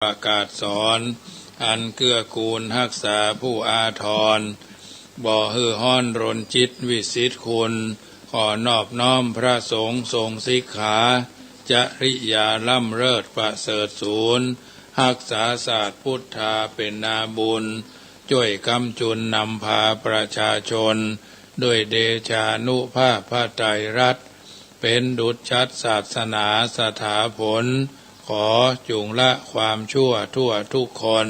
ประกาศสอนอันเกื้อกูลรักษาผู้อาทรบ่ฮือห้อนรนจิตวิสิทธิคุณขอนอบน้อมพระสงฆ์ทรงสิกขาจริยาล่ำเลิศประเสริฐสูรรักษาศาสตร์พุทธาเป็นนาบุญช่วยกำจุนนำพาประชาชนด้วยเดชานุภาพพระไตรรัตน์เป็นดุจชัดศาสนาสถาผลขอจุงละความชั่วทั่วทุกคน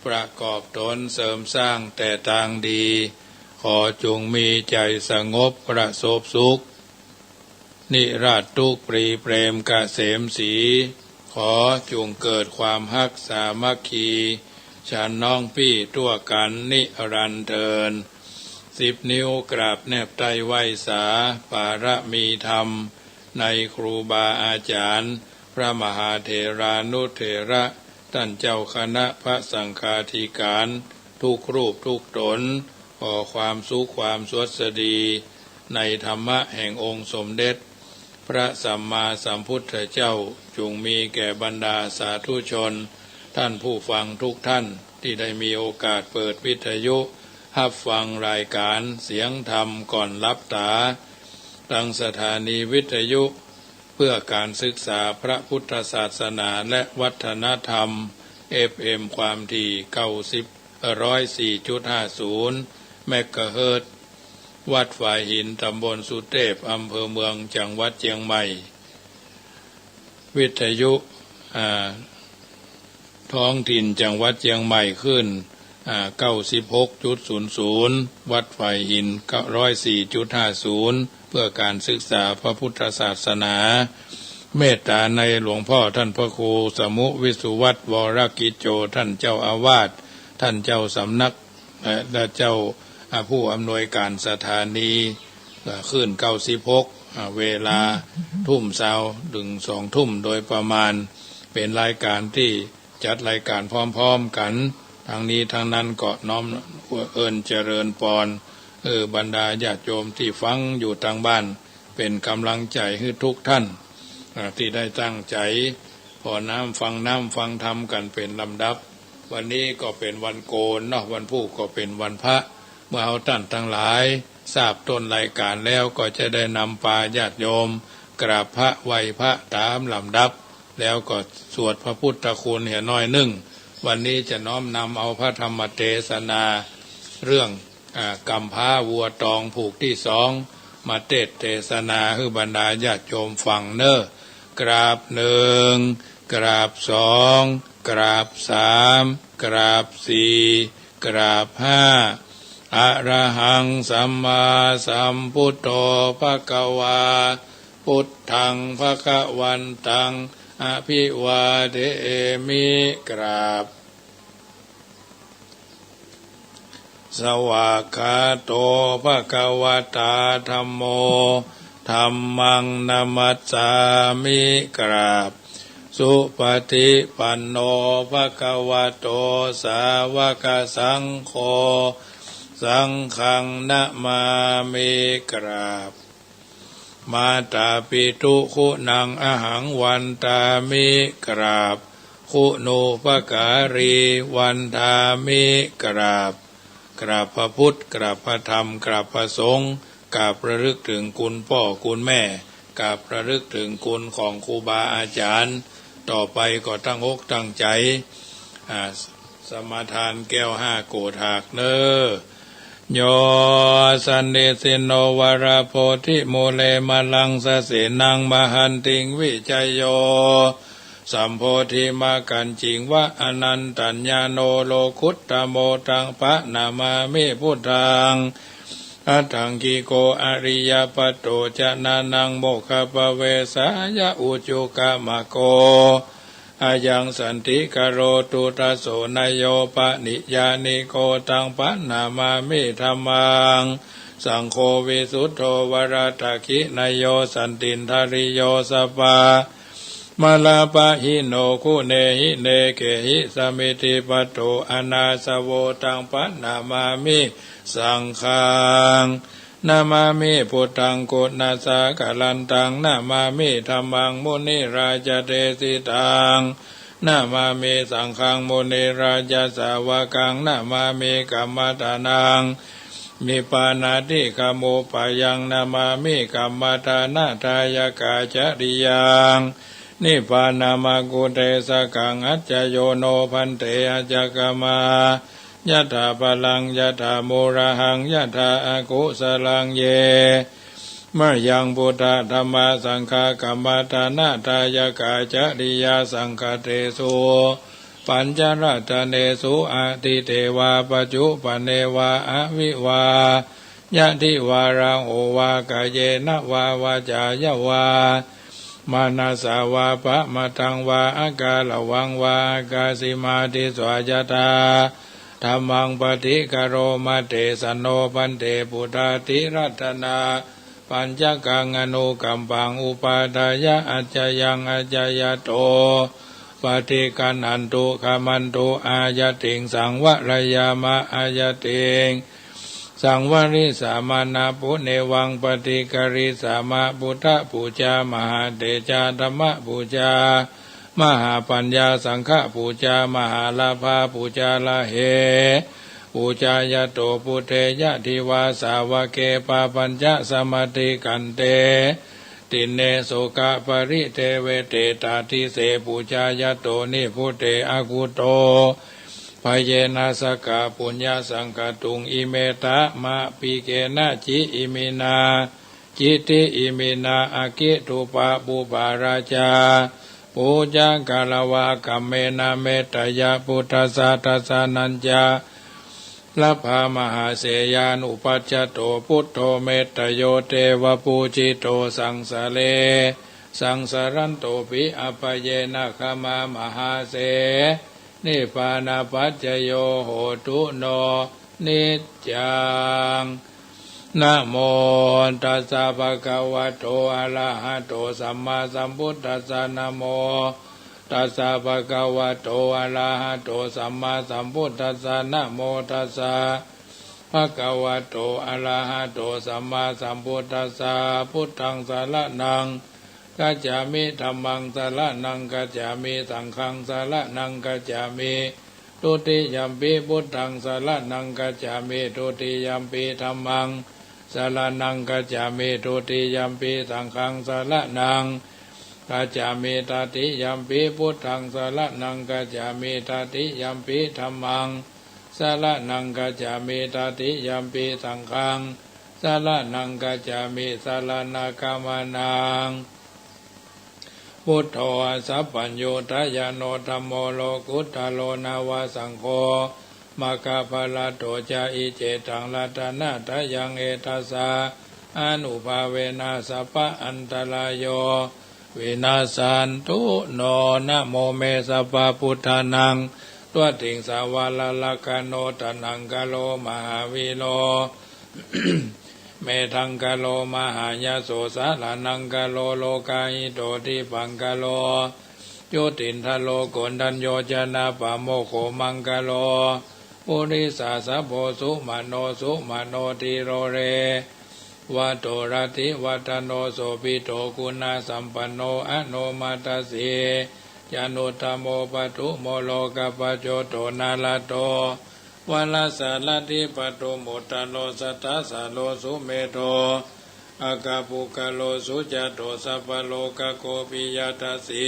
ประกอบตนเสริมสร้างแต่ทางดีขอจงมีใจสงบประสบสุขนิราชทุกปรีเปรมกเกษมศรีขอจงเกิดความฮักสามัคคีฉันน้องพี่ตัวกันนิรันดร์เทิน10 นิ้วกราบแนบไตรไหวสาปารมีธรรมในครูบาอาจารย์พระมหาเถรานุเถระท่านเจ้าคณะพระสังฆาธิการทุกรูปทุกตนขอความสุขความสวัสดีในธรรมะแห่งองค์สมเด็จพระสัมมาสัมพุทธเจ้าจงมีแก่บรรดาสาธุชนท่านผู้ฟังทุกท่านที่ได้มีโอกาสเปิดวิทยุรับฟังรายการเสียงธรรมก่อนลับตาทางสถานีวิทยุเพื่อการศึกษาพระพุทธศาสนาและวัฒนธรรม FM ความถี่104.50 เมกะเฮิรตซ์วัดฝ่ายหินตำบลสุเทพอำเภอเมืองจังหวัดเชียงใหม่วิทยุท้องถิ่นจังหวัดเชียงใหม่ขึ้น96.00 วัดฝ่ายหิน104.50 เพื่อการศึกษาพระพุทธศาสนาเมตตาในหลวงพ่อท่านพระครูสมุวิสุวัตรวรกิจโจท่านเจ้าอาวาสท่านเจ้าสำนักและเจ้าผู้อำนวยการสถานีขึ้น96เวลาทุ่มเช้าถึง2 ทุ่มโดยประมาณเป็นรายการที่จัดรายการพร้อมๆกันทางนี้ทางนั้นก็น้อมเอิญเจริญพรบรรดาญาติโยมที่ฟังอยู่ทางบ้านเป็นกำลังใจให้ทุกท่านที่ได้ตั้งใจพอน้ำฟังธรรมกันเป็นลำดับวันนี้ก็เป็นวันโกนเนาะวันพุธก็เป็นวันพระเมื่อเอาท่านทั้งหลายทราบต้นรายการแล้วก็จะได้นำพาญาติโยมกราบพระไหว้พระตามลำดับแล้วก็สวดพระพุทธคุณเหี่ยน้อยนึ่งวันนี้จะน้อมนำเอาพระธรรมเทศนาเรื่องกำพร้าวัวตองผูกที่2มาเทศนาให้บรรดาญาติโยมฟังเน้อกราบ1กราบ2กราบ3กราบ4กราบ5อะระหังสัมมาสัมพุทโธภควาพุทธังภควันตังอภิวาเทมิกราบสวากขาโตภควตาธัมโมธัมมังนัมมัสสามิกราบสุปฏิปันโนภควโตสาวกสังโฆสังฆังนะมามิกราบมาตาปิตุคุณังอหังวันตามิกราบคุณูปการีวันทามิกราบกราบพระพุทธกราบพระธรรมกราบพระสงฆ์กราบระลึกถึงคุณพ่อคุณแม่กราบระลึกถึงคุณของครูบาอาจารย์ต่อไปก็ตั้งอกตั้งใจสมาทานแก้ว5โกฏากเน้อโยสันเดสิโนวราโพธิโมเลมลังสเสนังมหันติงวิจัยโยสัมโพธิมากันจิงวะอนันตัญญาโนโลคุตตโมตังปะนามามิพุทธังอัตถังกิโกอริยปัตโตจะนานังโมคขปเวสายะอุจุกามโกอายังสันติกโรตุตโสนโยปะนิยานิโกตังปะนามามิธัมมังสังโฆวิสุทโธวราตคินโยสันตินทริโยสปามาลาปะหิโนคุเนหิเนเกหิสมิติปัตโตอนาสโวตังปะนามามิสังฆังนามามิพุทธังกุณาสากลันตังนามามิธัมมังมุนิราชเดสิตัง นามาเมสังฆังโมเนราชสาวกังนามาเมกัมมตานังมิปานาติกโมปายังนามามิกัมมตานาทายกาจริยังนิพพานามากุเตสกังอัจจโยโนพันเตอจกมายะถาปลังยะถาโมระหังยะถาอากุสลังเยมะยังพุทธธรรมสังฆกัมมตานาทายกาจริยาสังฆเตสุปัญจรัตเนสุอาทิเทวาปจุปเนวาอวิวายะทิวารังโอวากายเยนะวาวาจายะวามานาสาวาปะมะทังวาอากาลวังวาอากาสิมาติสวายตาธรรมังปฏิกโรมาเตสโนปันเตปุถาติรัตนาปัญจกังอนุกัมปังอุปาทายะอัจจยังอัจจยโตปฏิกันอันตุขมันตุอายติงสังวรยามะอายติงสังวริสามานาปุเนวังปฏิกริสามาพุทธปูจามหาเตจาธรรมปูจามหาปัญญาสังฆปูจามหาลาภาปูจาลาเหปูจายโตปุเทยะทิวาสาวเกปาปัญจสมติกันเตตินเนโสกะปริเทเวเตตาทิเสปูจายโตนิพุเตอากุโตพยเยนะสกะปุญญาสังฆตุงอิเมตะมะปิเกนะจิอิมินาจิติอิมินาอากิตุปะปุปาราชาปูจากาลวะกัมเมนะเมตตยะพุทธสาทัสสนัญจาลัพพามหาเสยานุปัจจโตพุทโธเมตตโยเตวะปูจิโตสังสะเลสังสารันโตปิอปเยนะขมามหาเสนิพพานาปัจจโยโหตุโนนิจจังนะโมตัสสะภะคะวะโตอะระหะโตสัมมาสัมพุทธัสสะนะโมตัสสะภะคะวะโตอะระหะโตสัมมาสัมพุทธัสสะนะโมตัสสะภะคะวะโตอะระหะโตสัมมาสัมพุทธัสสะพุทธังสรณังกัจฉามิธัมมังสรณังกัจฉามิสังฆังสรณังกัจฉามิทุติยัมปิพุทธังสรณังกัจฉามิทุติยัมปิธัมมังสรณังกัจฉามิทุติยัมปิสังฆังสรณังกัจฉามิตติยัมปิพุทธังสรณังกัจฉามิตติยัมปิธัมมังสรณังกัจฉามิตติยัมปิสังฆังสรณังกัจฉามิสรณกัมมนังพุทโธสัพพัญโยทายโนธัมโมโลกุตตโลนาวาสังโฆมะกะภะละโตจาอิเจตังลัตนะทะยังเอตัสสะอนุภาเวนะสัพพะอันตรายโยวินาสันตุโนนะโมเมสัพพะพุทธานังตัวติงสาวาลละกะโนตนังกะโลมหาวิโล เมทังกะโลมหายาโสสาลานังกะโลโลกาหิโตทิปังกะโลโยตินทะโลโกนทัญโยจนะปะโมโขมังกะโลปุริสาสะโพสุมาโนสุมาโนติโรเรวัตโตรติวัตโนโสปิโตกุณาสัมปันโนอโนมัตสียานุธรรมโมปตุโมโลกปะโจโตนาลโตวัลสาลติปตุโมตโลสัตตสาโลสุเมโตอากาปุกโลสุจโตสัพพโลกโกปิยตัสสี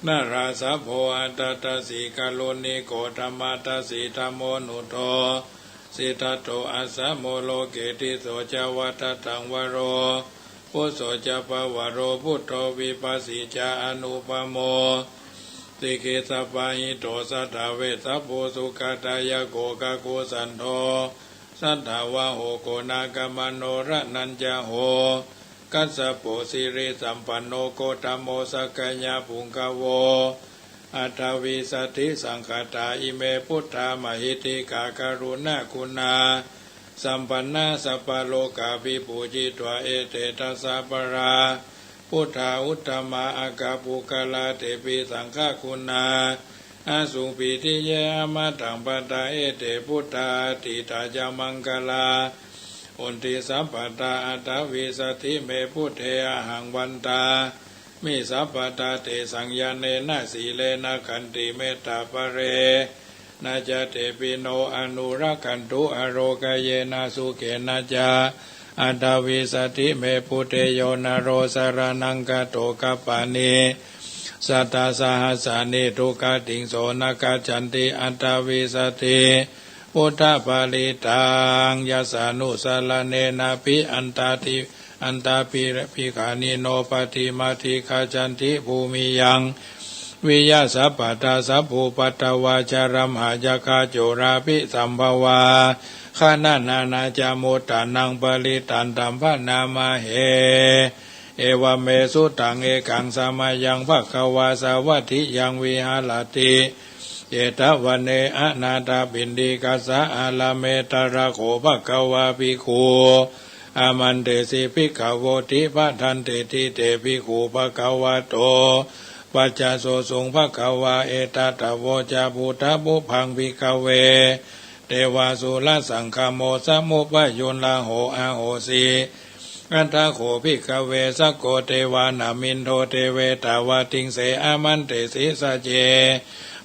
นาราสะโพอัตตสีกาโลนิโกธรรมัตสีธรรมโมนุโตสิทธัตโตอัสสะโมโลเกติโสจาวัตตังวโรพุโสจะปวโรพุทโธวิปัสสิจาอนุปโมติเกสัพพะหิโตสัทธาเวสัพโพสุขตายโกกะโกสันโธสัทธาวะโหโกนากามโนระนัญจโหกัสสะโปสิริสัมปันโนโกตัมโมสักกัญญาปุงกโวอัตถวิสัทธิสังขตาอิเมพุทธามหิติกาการุณาคุณาสัมปันนาสัพพโลกาภิปูจิตวะเอเตตัสสะปราพุทธาอุตตมะอากาปุกลาเตปิสังฆคุณาอาสุปิทิเยอมะตังปตาเอเตพุทธาติตาจามังกลาอุนติสัพพตาอัตถวิสัทธิเมพุทเทอหังวันตา มิสัพพตาเตสังยาเนนะสีเลนะขันติเมตตาปะเรนาจเตปิโนอนุรักขันตุอโรกเยนะสุเกนะจาอัตวิสติเมปุเตโยนะโรสารนังกะโตกัปปานิสัตตาสหัสสานิทุกขติงโสนกาจันติอัตวิสติพุทธปาลิตังยัสสานุสารเนนะปิอันตาติอันตาปิขานิโนปฏิมาธิคาจันติภูมิยังวิยาสัพพตาสัพภูปัตตวาจารัมหายาคาโจราปิสัมภวาขานานานาจามุตตานังปริตันตัมภนามาเหเอวเมสุตังเอกังสามายังภควาสาวัติยังวิหารติเจตวันเนอนาตาปินดีกัสสะอาลาเมตระโขภควาภิกขุอามันเตสิภิกขโวติปะทันเตติเตภิกขุภควาโตปัจจโสสงภควาเอตตะโวจาภูตบุพังภิกขเวเทวาสุลสังฆโมสมุปโยนลาโหอาโหสีอันทาโขภิกขเวสกโกเทวานามินโทเทเวตาวาติงเสอามันเตสิสเจ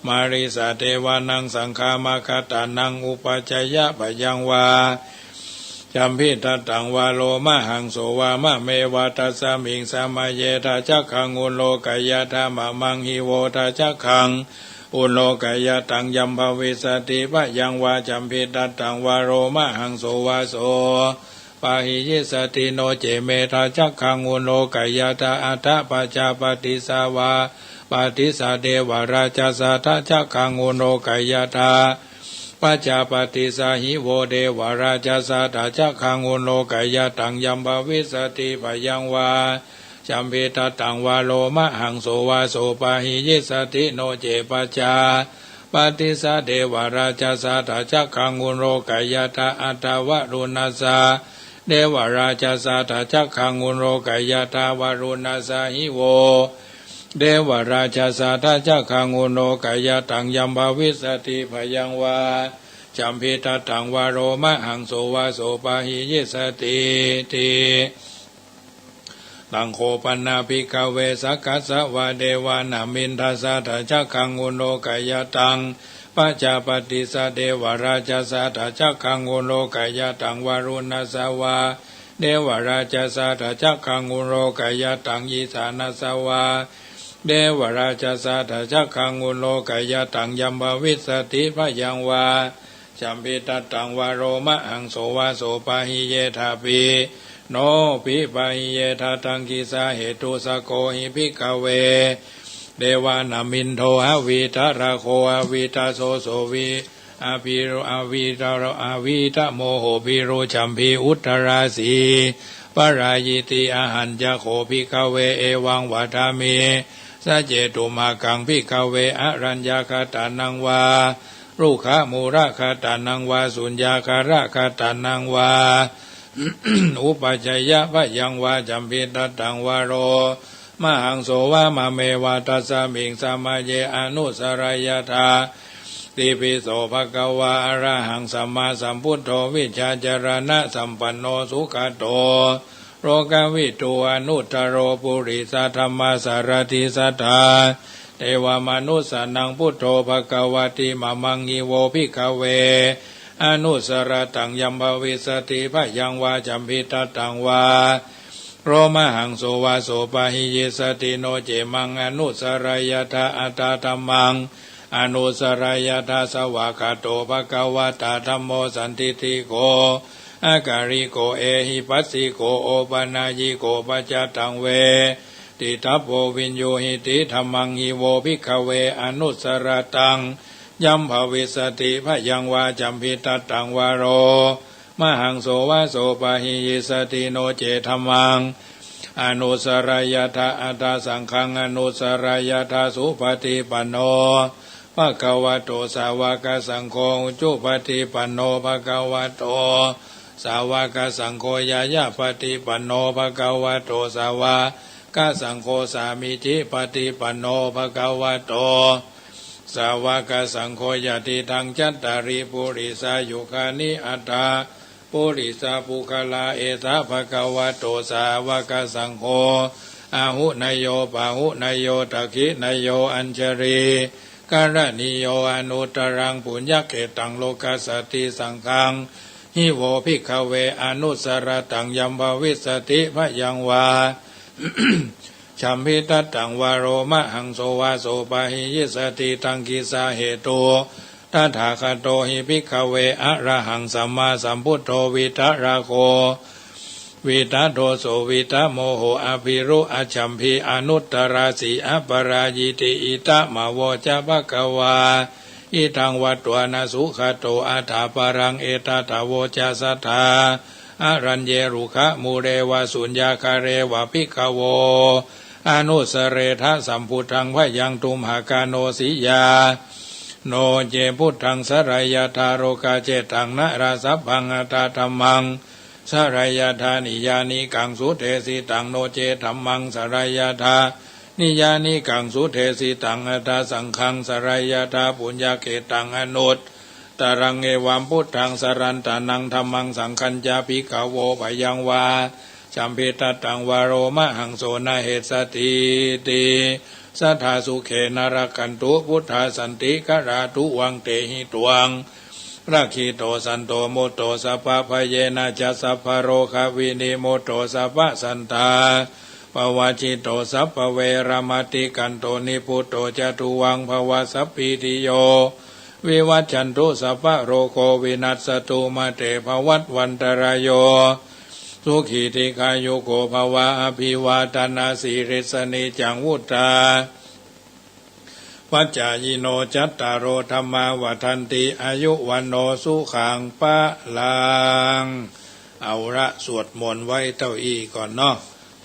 มาริสาเทวานังสังฆามาคตานังอุปจัยยะปยังวาจัมพิทัตตังวาโลมะหังโสวามะเมวาตัสสมิงสามาเยทาจักขังอุโลกายะธรรมมังหิโวทาจักขังอุโลกายะตังยัมภวิสติปะยังวาจัมพิทัตตังวาโลมะหังโสวาโสปาหิยิสติโนเจเมทาจักขังอุโลกายะตาอัตถปัจจปฏิสาวาปฏิสาเดวราชาสาทาจักขังอุโลกายะตาปัจจปฏิสาหิโวเดวราชาสาทาจักขังอุโลกายะตังยัมภวิสติปยังวาจัมพิทัตตังวาโลมะหังโสวาโสปาหิยิสติโนเจปัจจาปฏิสาเดวราชาสาทาจักขังอุโลกายะตาอัตตวรุณสาเดวราชาสาทาจักขังอุโลกายะตาวรุณสาหิโวเดวราชาสาทาจักขังอุโลกายะตังยัมภวิสติพยังวาจัมพิทัตตังวาโรมะหังโสวาโสปาหิยิสติติตังโคปนาภิกขเวสักกัสสะวะเดวานามินทัสสะทาจักขังอุโลกายะตังปัจจปฏิสาเดวราชาสาทาจักขังอุโลกายะตังวารุณสาวาเดวราชาสาทาจักขังอุโลกายะตังยิสานาสาวาเดวราชาสาทาจักขังอุโลกายะตังยัมภวิสติพยังวาจัมพิทัตตังวาโรมะหังโสวาโสปาหิเยทาปิโนปิปะหิเยทาตังกิสาเหตุสโกหิภิกขเวเดวานามินโทหวิทาราโคอวิทาโสโสวิอาภิโรอวิทาโอวิทาโมโหภิโรจัมพีอุตตราสีปรายิติอาหันจะโขภิกขเวเอวังวัฏามิสัจเจตุมากังภิกขเวอรัญญาคตานังวารุขมูระคตานังวาสุญญาคาระคตานังวา อุปจัยยะพยังวาจัมพิทัตตังวาโรมหังโสวามะเมวาตัสสมิงสามาเยอนุสรายธาติปิโสภะคะวาอะระหังสัมมาสัมพุทโธวิชาจารณะสัมปันโนสุขโตโรกวิตูอนุตตโรปุริสธรรมสารติสัทธาเทวมนุสสนังพุทโธภควติมะมังญิโวภิกขเวอนุสรตังยัมภวิสติพยังวาจัมพิทัตตังวาโรมหังโสวาโสปะหิยิสติโนเจมังอนุสรายตาอัตตาธัมมังอนุสรายตาสวากาโตภควตาธัมโมสันติติโกอาการิโกเอหิปัสสิโกโอปนายิโกปัจจตังเวติทัพโพวินโยหิติธัมมังหิโวภิกขเวอนุสรตังยัมภวิสติพยังวาจัมพิทัตตังวาโรมหังโสวาโสปะหิยิสติโนเจธัมมังอนุสรายตาอัตตาสังฆังอนุสรายตาสุปฏิปันโนภควโตสาวกสังโฆจุปฏิปันโนภควโตสาวกสังโฆยายาปฏิปันโนภควโตสาวกสังโฆสามิจิปฏิปันโนภควโตสาวกสังโฆยติทังจัตตาริปุริสายุคานิอัตตาปุริสาปุคลาเอสาภควโตสาวกสังโฆ อาหุนายโยปาหุนายโยตะคินายโยอัญชรีการณิโยอนุตรังปุญญเกตังโลกัสสติสังฆังหิโวภิกขเวอนุสรตังยัมภวิสติพยังวา ชัมพิตัตตังวาโรมะหังโสวาโสปะหิยิสติตังกิสาเหตุตถาคโตหิภิกขเวอะระหังสัมมาสัมพุทโธวิตราโควิตาโทโสวิตาโมโหอภิรุอชัมพีอนุตตราสีอปรายิติอิตะมาวจะภะคะวาอิทังวัตวนาสุขโตอัฏฐาปรังเอตตาโวจะสัทธาอารัญเยรุขะมูเรวะสุญญาคาเรวะภิกขโวอนุสเรทะสัมพุทธังพยังตุมหากาโนสิยาโนเจพุทธังสรายธาโรกาเจตังนะราสัพพังอัตตาธัมมังสรายธานิยานิกังสุเทสิตังโนเจธัมมังสรายธานิยานิกังสุเทสิตังอัตตาสังฆังสรายธาปุญญาเกตังอนุตตรังเอวัมพุทธังสรันตานังธัมมังสังฆัญจาภิกขโวภยังวาชัมพิตัตตังวาโรมะหังโสนาเหสติติสัทธาสุเขนรกันตุพุทธาสันติกราตุวังเตหิตวังราคีโตสันโตโมโตสัพพะเยนะจัสสัพพโรควินิโมโตสัพพะสันตาปวาจิโตสัพพเวรมติกันโตนิพุตโตจตุวังภวะสัพพิติโยวิวัชชันตุสัพพะโรโควินัสสตุมาเตภวัตวันตรายโยสุขีติกายุโกภวะอภิวาตนาสีริสนิจังวุตตาปัจจายโนจัตตารโอธรรมาวัฏันติอายุวันโนสุขังปะลังเอาละสวดมนต์ไว้เต้าอี้ก่อนเนาะ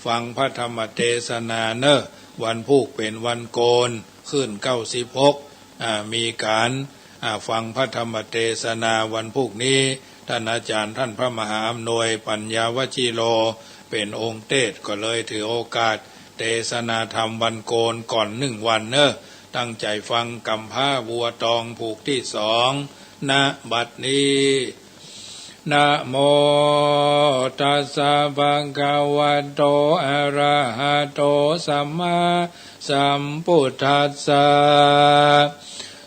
ฟังพระธรรมเทศนาเนอะวันพุกเป็นวันโกนขึ้น96มีการฟังพระธรรมเทศนาวันพุกนี้ท่านอาจารย์ท่านพระมหาอำนวยปัญญาวชิโลเป็นองค์เทศก็เลยถือโอกาสเทศนาธรรมวันโกนก่อน1 วันเนอะตั้งใจฟังกำผ้าบัวตองผูกที่2ณบัดนี้นะโมตัสสะภะคะวะโตอะระหะโตสัมมาสัมพุทธัสสะ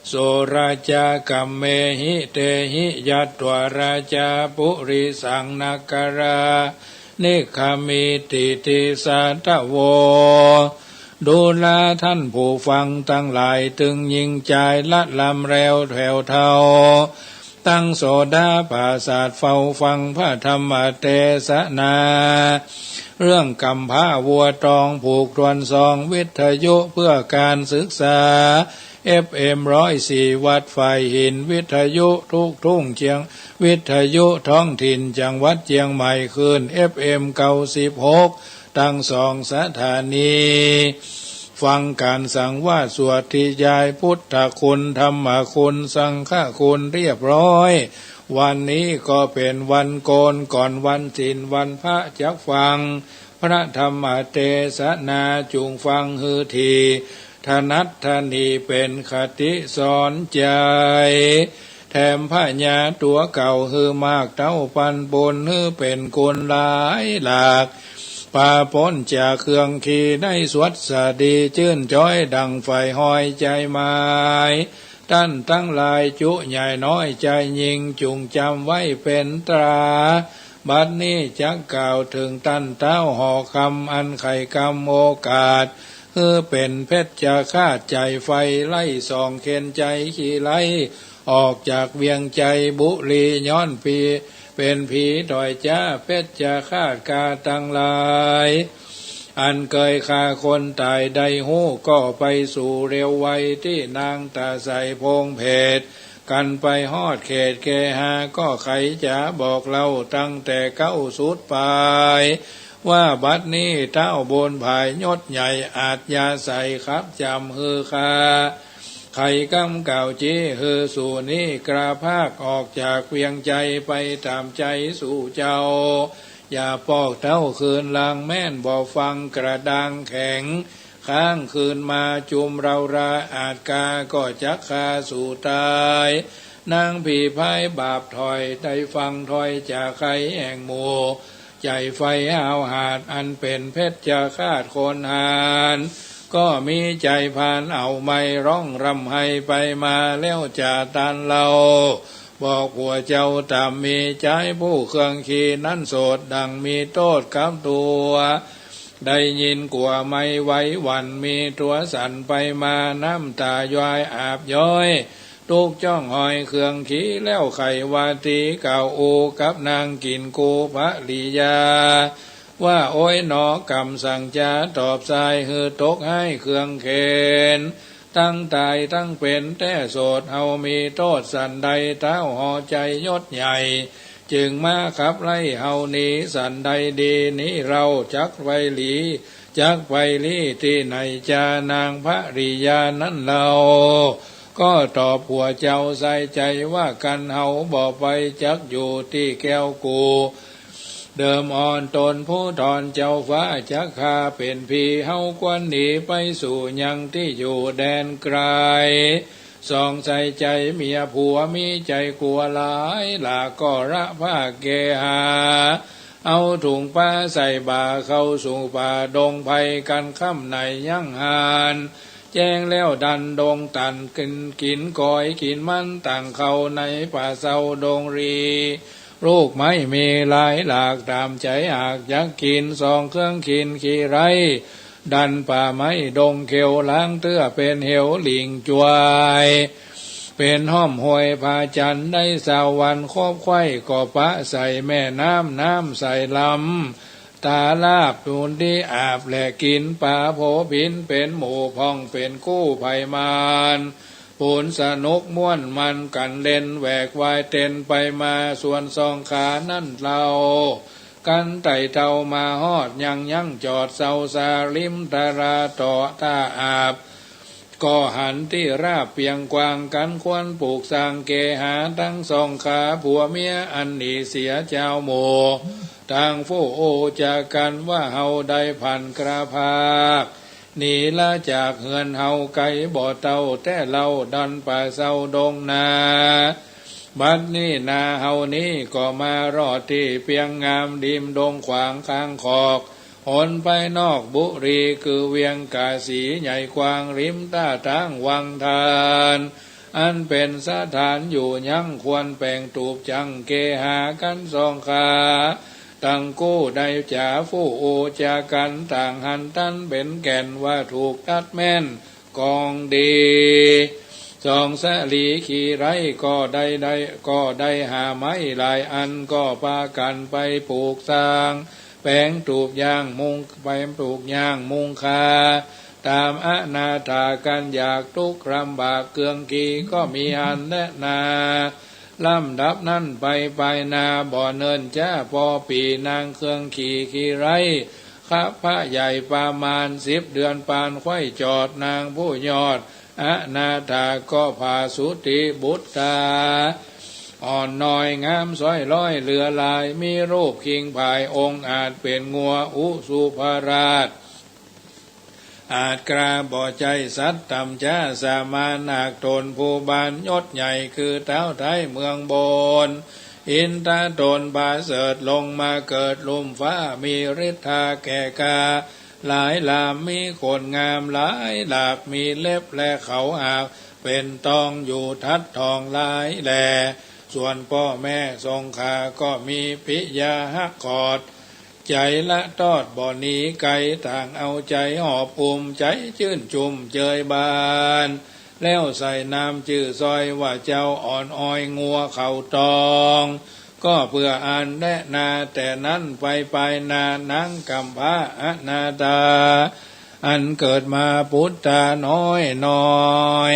โสราจากัมเมหิเตหิยัตวราจาปุริสังนักการานิคามิติติสัตตโวดูแลท่านผู้ฟังทั้งหลายตึงยิงใจละลำแล้วแถวเท่าตั้งโสดาปราศาสตร์เฝ้าฟังพระธรรมเทศนาเรื่องกำผ้าวัวตองผูกทวนซองวิทยุเพื่อการศึกษาFM 104วัดไฟหินวิทยุทุกทุ่งเชียงวิทยุท้องถิ่นจังหวัดเชียงใหม่คืน FM 96ตั้ง2 สถานีฟังการสั่งว่าสวดที่ยายพุทธคุณธรรมคุณสังฆคุณเรียบร้อยวันนี้ก็เป็นวันโกนก่อนวันศีลวันพระจักฟังพระธรรมเทศนาจุงฟังฮือทีถนัดทนีเป็นคติสอนใจแถมพระญาตัวเก่าฮือมากเต้าปันบนฮือเป็นกุลหลายหลากป่าพ้นจากเครื่องขี่ได้สวดสดีชื่นจ้อยดังไฟห้อยใจไม้ท่านทั้งหลายจุใหญ่น้อยใจยิงจุงจำไว้เป็นตราบัดนี้จักกล่าวถึงตั้นเต้าห่อคำอันไข่กำโอกาสเป็นเพชรจะคาดใจไฟไล่ส่องเข็นใจขี้ไล่ออกจากเวียงใจบุรีย้อนปีเป็นผีดอยจ้าเพชรจะคาดกาตั้งหลายอันเคยฆ่าคนตายได้หู้ก็ไปสู่เร็วไวที่นางตาใสพงเพศกันไปฮอดเขตเกหาก็ใครจะบอกเราตั้งแต่เก้าสุดปลายว่าบัดนี้เต้าบนภายยศใหญ่อาจยาใส่ครับจำฮือคาไข่กำเก่าจีฮือสู่นี้กระพากออกจากเวียงใจไปตามใจสู่เจ้าอย่าปอกเต้าคืนลางแม่นบ่ฟังกระดังแข็งค้างคืนมาจุมเราราอาจกาก็จักคาสู่ตายนางผีพายบาปถอยได้ฟังถอยจากใครแห่งหมู่ ใจไฟหาวหาดอันเป็นเพชรจะคาดโคนหานก็มีใจพานเอาไม่ร้องรำให้ไปมาแล้วจะตันเราบอกหัวเจ้าตามมีใจผู้เครื่องขี่นั้นโสดดังมีโทษกับตัวได้ยินกลัวไม่ไหวหวันมีตัวสั่นไปมาน้ำตาย้อยอาบย้อยทุกจ้องหอยเครื่องขี่แล้วไขวาตีเก่าอูกับนางกินกูพระลียาว่าโอ้ยหนอกำสั่งจาตอบสายฮือตกให้เครื่องเข็นตั้งตายตั้งเป็นแต่โสดเฮามีโทษสันใดเท้าห่อใจยศใหญ่จึงมาขับไล่เฮานี้สันใดดีนี้เราจักไวหลีจักไวลีที่ไหนจานางพระริยานั้นเราก็ตอบหัวเจ้าใส่ใจว่ากันเฮาบอกไปจักอยู่ที่แก้วกูเดิมอ่อนตนผู้ทอนเจ้าฟ้าจักคาเป็นพีเฮาควรหนีไปสู่ยังที่อยู่แดนไกลสองใส่ใจเมียผัวมีใจกลัวหลายหลาก็ระผ้าเกหาเอาถุงผ้าใส่บ่าเข้าสู่ป่าดงไผ่กันค่ำในยั่งหานแจ้งแล้วดันดงตันกินก้อยกินมันต่างเขาในป่าเศร้าดงรีลูกไม่มีหลายหลากตามใจหากอยากกินซองเครื่องกินขี้ไรดันป่าไม้ดงเขียวล้างเตื้อเป็นเหวหลิงจวยเป็นห้อมห้วยพาจันได้สาวันคบไข่ก่อปะใส่แม่น้ำใส่ลำตาลาบตูนที่อาบแหลกินป่าโผบินเป็นหมู่พองเป็นกู้ภัยมานปูนสนุกม่วนมันกันเล่นแหวกวายเต้นไปมาส่วนซองขานั่นเรากันไต่เท่ามาฮอดยังจอดเสาสาลิมตาราต่อตาอาบก็หันที่ราบเปียงกวางกันควรปลูกสร้างเกหาทั้งสองขาผัวเมียอันนี้เสียเจ้าโมทางฟูโอจากกันว่าเฮาได้พันกระพากหนีละจากเฮือนเฮาไกบ่เต่าแต่เราดันป่าเศร้าดงนาบัดนี้นาเฮานี้ก็มารอดที่เปียงงามดิมดงขวางข้างขอกหนไปนอกบุรีคือเวียงกาสีใหญ่กวางริมต้าทางวังทานอันเป็นสถานอยู่ยังควรแปลงตูบจังเกหากันสองขาตั้งกู้ได้จ่าฟู่โอจากันต่างหันตันเป็นแก่นว่าถูกตัดแม่นกองดีสองสลีขี่ไรก็ได้หาไม้หลายอันก็พากันไปปลูกสร้างแปลงตูบย่างมุงไปปลูกย่างมุงคาตามอนาถากันอยากทุกข์ลำบากเกืองกีก็มีอันแนะนาลำดับนั้นไปนาบ่อเนินจ้าพอปีนางเครื่องขี่ไรข้าพระใหญ่ประมาณ10 เดือนปานไข่จอดนางผู้ยอดอนาถาก็พาสุติบุตตาอ่อนน้อยงามสอยร้อยเหลือลายมีรูปคิงภายองค์อาจเป็นงัวอุสุภราชอาจกราบ่ใจสัตว์ต่ำจ้าสามานาคตนผู้บานยศใหญ่คือเท้าไทยเมืองบนอินทตนบาเสดลงมาเกิดลุ่มฟ้ามีฤทธาแก่กาหลายลามมีคนงามหลายหลากมีเล็บและเขาอากเป็นตองอยู่ทัดทองหลายแหลส่วนพ่อแม่ทรงขาก็มีพิยาหักกอดใจละตอดบ่อนี้ไกลต่างเอาใจหอบอุ่มใจชื่นจุ่มเจยบานแล้วใส่น้ำจื่อซอยว่าเจ้าอ่อนอ้อยงัวเข่าตองก็เพื่ออ่านแนะนาแต่นั้นไปนานังกำพร้าอนาตาอันเกิดมาพุทธาน้อย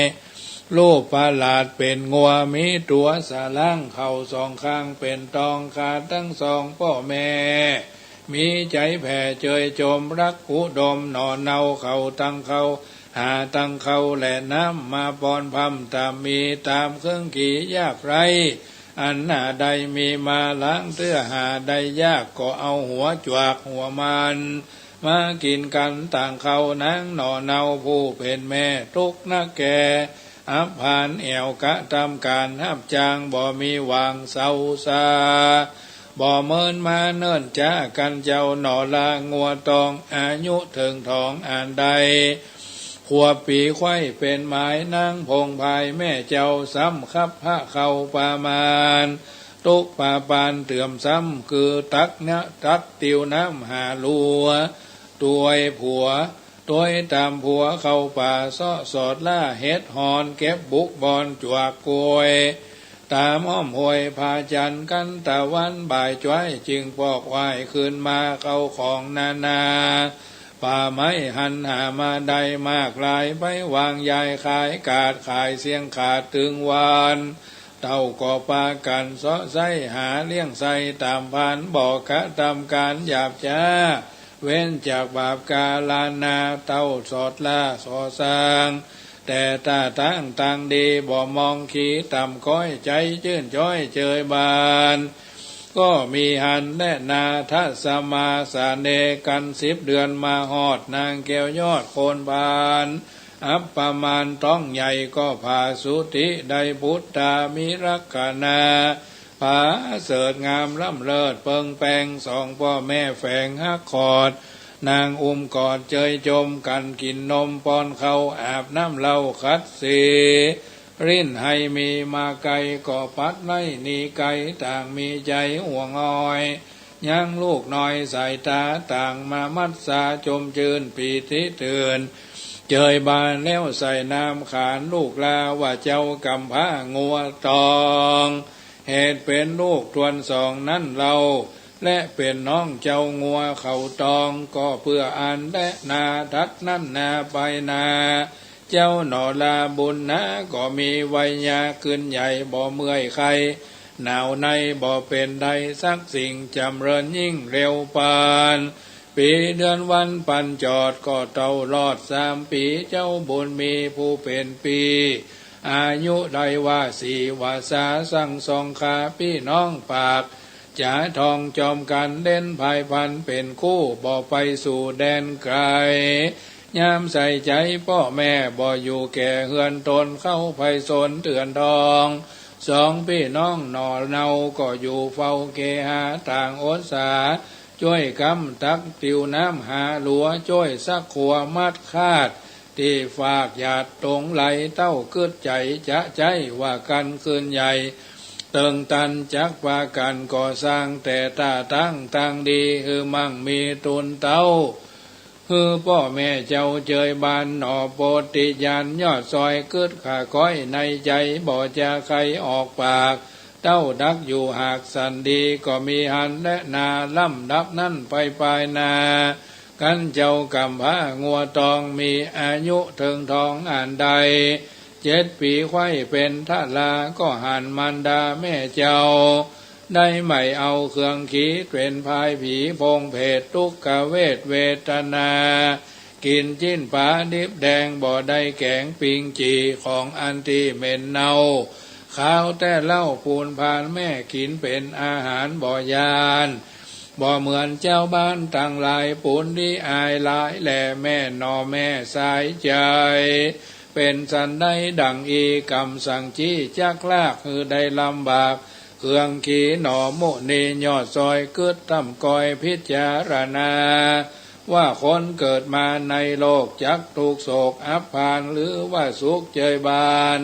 รูปประหลาดเป็นงัวมีตัวสาลังเข่าสองข้างเป็นตองขาดทั้งสองพ่อแม่มีใจแผ่เจยจมรักอุดมหนอนเนาเขาตั้งเขาหาตั้งเขาและน้ำมาปอนพำตามมีตามเครื่องขี่ยากไรอันหน้าใดมีมาล้างเตื้อหาใดยากก็เอาหัวจวกหัวมันมากินกันต่างเขานางหนอเนาผู้เป็นแม่ทุกนักแก่อับผ่านแอวกะทำการหับจางบ่มีวางเศร้าซา บ่เมินมาเนิ่นจ้ากันเจ้าหนอลางัวตองอายุถึงทองอ่านใดขวบปีไข่เป็นหมายนางพงภายแม่เจ้าซ้ำคับพระเข้าประมาณตุกป่าปานเตื่อมซ้ำคือตักนะตักติวน้ำหาลัวตัวผัวตัวตามผัวเข้าป่าซ้อสอดล่าเฮ็ดหอนเก็บบุกบอนจวกกวยตามอ้อมห้วยพาจันกันตะวันบ่ายจ้อยจึงปอกไหวขึ้นมาเข้าของนาป่าไม้หันหามาได้มากลายไปวางยายขายกาดขายเสียงขาดถึงวานเต่าก็ปากันเสาะไส้หาเลี้ยงใส่ตามพันบอกกะทำการหยาบช้าเว้นจากบาปกาลานาเต่าสอดล่าสอสร้างแต่ตาตั้งต่างดีบ่มองขี้ต่ำก้อยใจชื่นจ้อยเจยบานก็มีหันและนาทัสมาสาเนกัน10 เดือนมาหอดนางแก้วยอดโคนบานอัปประมาณต้องใหญ่ก็พาสุติได้พุทธามิรักนาผาเสดงามล่ำเลิศเปิงแปงสองพ่อแม่แฝงฮักคอดนางกอดเจยจมกันกินนมป้อนเขาอาบน้ำเหล้าคัดสีริ้นให้มีมาไกลก็ปัดไล่นีไกลต่างมีใจห่วงอ้อยยังลูกน้อยสายตาต่างมามัดสาจมจืนปีติเตือนเจยบานแล้วใส่น้ำขานลูกลาว่าเจ้ากำผ้างัวตองเหตุเป็นลูกทวนสองนั่นเราและเป็นน้องเจ้างัวเขาตองก็เพื่ออันและนาทัดนั่นนาไปนาเจ้าหนอลาบุญนะก็มีวัยยาขึ้นใหญ่บ่เมื่อยใครหนาวในบ่เป็นใดสักสิ่งจำเริญยิ่งเร็วปานปีเดือนวันปันจอดก็เต่ารอด3 ปีเจ้าบุญมีผู้เป็นปีอายุได้ว่า4 วาสาสั่งสองขาพี่น้องปากจ่าทองจอมกันเล่นภายพันเป็นคู่บ่ไปสู่แดนไกลยามใส่ใจพ่อแม่บ่อยู่แก่เฮือนตนเข้าไพศาลเตือนทอง2 พี่น้องหนอเนาก็อยู่เฝ้าเกหาต่างโอษาช่วยกำตักติวน้ำหาหลัวช่วยสักขัวมัดคาดที่ฝากหยาดตรงไหลเต้ากึดใจจะใจว่ากันคืนใหญ่เติงตันจักว่ากันก่อสร้างแต่ตาตั้งตั้งดีคือมั่งมีตุนเต้าคือพ่อแม่เจ้าเจยบานหนอโปติยานยอดซอยกึดขาก้อยในใจบ่จะใครออกปากเต้าดักอยู่หากสันดีก็มีหันและนาล่ำดับนั่นไปปลายนากันเจ้ากำผ้างัวตองมีอายุถึงทองอ่านใด7 ปีไข่เป็นทาลาก็หันมันดาแม่เจ้าได้ไม่เอาเครื่องขีเป็นพายผีพงเพศทุกขเวทเวทนากินจิ้นปลาดิบแดงบ่ได้แกงปิงจีของอันที่เหม็นเนาข้าวแต่เล่าปูนพานแม่กินเป็นอาหารบ่ยานบ่เหมือนเจ้าบ้านต่างหลายปูนที่อายหลายแหล่แม่นอแม่สายใจเป็นสันได้ดังอีกำสั่งจี้จักลากคือได้ลำบากเครื่องขีหนอโมนียอดซอยกึดตั้มกอยพิจารณาว่าคนเกิดมาในโลกจักถูกโศกอับพานหรือว่าสุขเจยบาน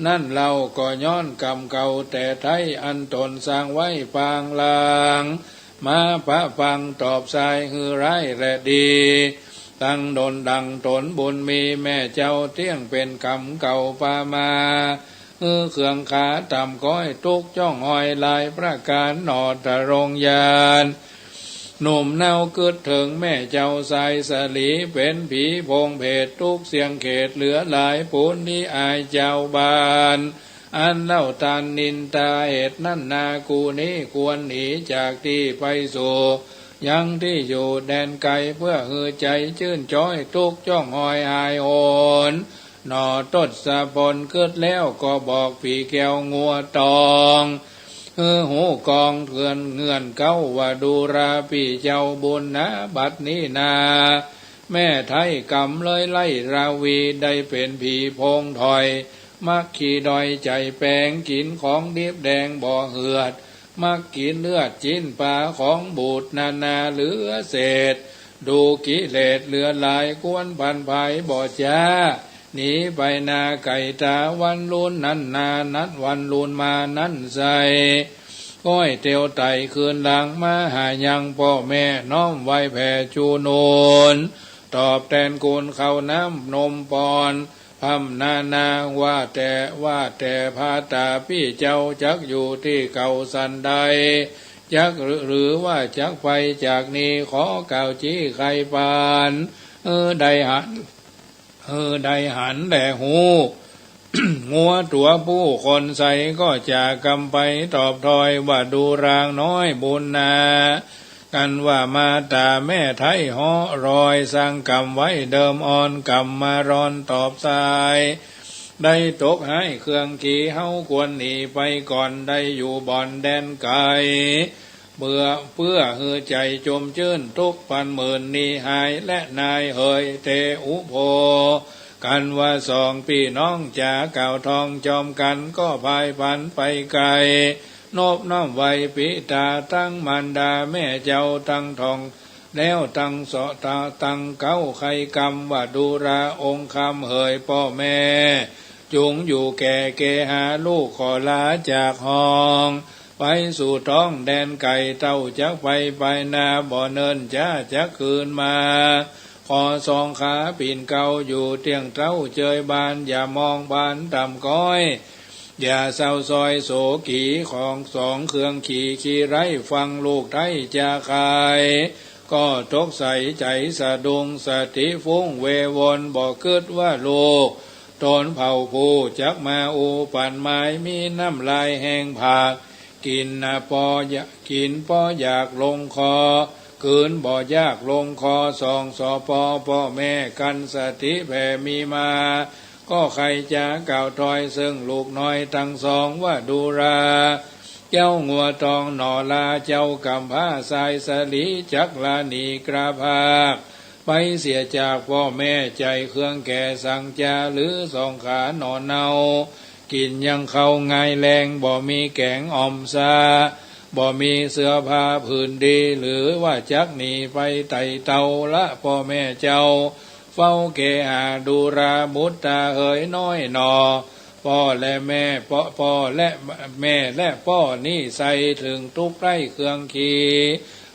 นั่นเราก็ย้อนกรรมเก่าแต่ไทยอันตนสร้างไว้ปางลางมาพระฟังตอบสายคือร้ายและดีตั้งดนดังตนบุญมีแม่เจ้าเที่ยงเป็นกรรมเก่าปามาเครื่องขาต่ำก้อยทุกจ้องหอยลายประการหนอตะรงยานหนุ่มเนาเกิดถึงแม่เจ้าสายสลีเป็นผีพงเพศทุกเสียงเขตเหลือหลายปูนที่อายเจ้าบานอันเล่าตานนินตาเหตุนั่นนากูนี้ควรหนีจากที่ไปสู่ยังที่อยู่แดนไกลเพื่อหือใจชื่นจ้อยทุกจ้องหอยหายโอนหนอตดสะพนเกิดแล้วก็บอกผีแก้วงัวตองหูกองเถื่อนเงื่อนเก้าว่าดูราพี่เจ้าบุญนะบัดนี้นาแม่ไทยกำเลยไล่ราวีได้เป็นผีพงถอยมักขี่ดอยใจแปงกินของดิบแดงบ่เหือด มักกินเลือดจิ้นปลาของบูดนาเหลือเศษดูกิเลสเหลือหลายกวนพันภัยบ่จ้าหนีไปนาไก่ตาวันลุนนั่นนานัดวันลุนมานั่นใส่ก้อยเตียวไตคืนหลังมาหายังพ่อแม่น้อมไว้แผ่จูโนนตอบแทนกุลเขาน้ำนมปอนพำนาว่าแต่พาตาพี่เจ้าจักอยู่ที่เก่าสันใดจักหรือว่าจักไปจากนี้ขอกล่าวจี้ใครปานได้หันแหล่หู งัวตัวผู้คนใส่ก็จะกำไปตอบถอยว่าดูรางน้อยบุญนากันว่ามาตาแม่ไทยห่อรอยสร้างกรรมไว้เดิมอ่อนกรรมมารอนตอบสายได้ตกให้เครื่องขี่เฮาควรหนีไปก่อนได้อยู่บ่อนแดนไกลเพื่อหือใจจมจื้นทุกพันหมื่นนี้หายและนายเฮยเตอุโภกันว่าสองพี่น้องจ่าเก่าทองจอมกันก็พายพันไปไกลนบน้อมไว้ปิตาตั้งมันดาแม่เจ้าตั้งทองแล้วตั้งสอตาตั้งเก้าไข่กำว่าดูราองค์คำเฮยพ่อแม่จุงอยู่แก่หาลูกขอลาจากห้องไปสู่ท้องแดนไก่เต้าจักไปนาบ่อเนินจ้าจักคืนมาขอสองขาปีนเก่าอยู่เตียงเต้าเจยบานอย่ามองบานต่ำก้อยอย่าเศร้าซอยโศกีของสองเครื่องขี่ไร้ฟังลูกไทยจะขายก็ตกใส่ใจสะดุงสติฟุ้งเววนบอกคิดว่าลูกตนเผาผู้จักมาอูปั่นไม้มีน้ำลายแห้งผากกินปออยากลงคอคืนบ่อยากลงคอสองสอพ่อแม่กันสติแผ่มีมาก็ใครจะกล่าวถอยซึ่งลูกน้อยทั้งสองว่าดูราเจ้างัวตองหนอลาเจ้ากำผ้าสายสลีจักลานีกราภาคไปเสียจากพ่อแม่ใจเครื่องแก่สั่งจาหรือสองขาหนอนเนากินยังเข้าไงแรงบ่มีแกงอ่อมซาบ่มีเสื้อผ้าผืนดีหรือว่าจักหนีไปไต่เตาละพ่อแม่เจ้าเฝ้าเกหาดูรามุตตาเฮยน้อยหนอพ่อและแม่พ่อและแม่และพ่อนี่ใส่ถึงทุกไร่เครื่องขี่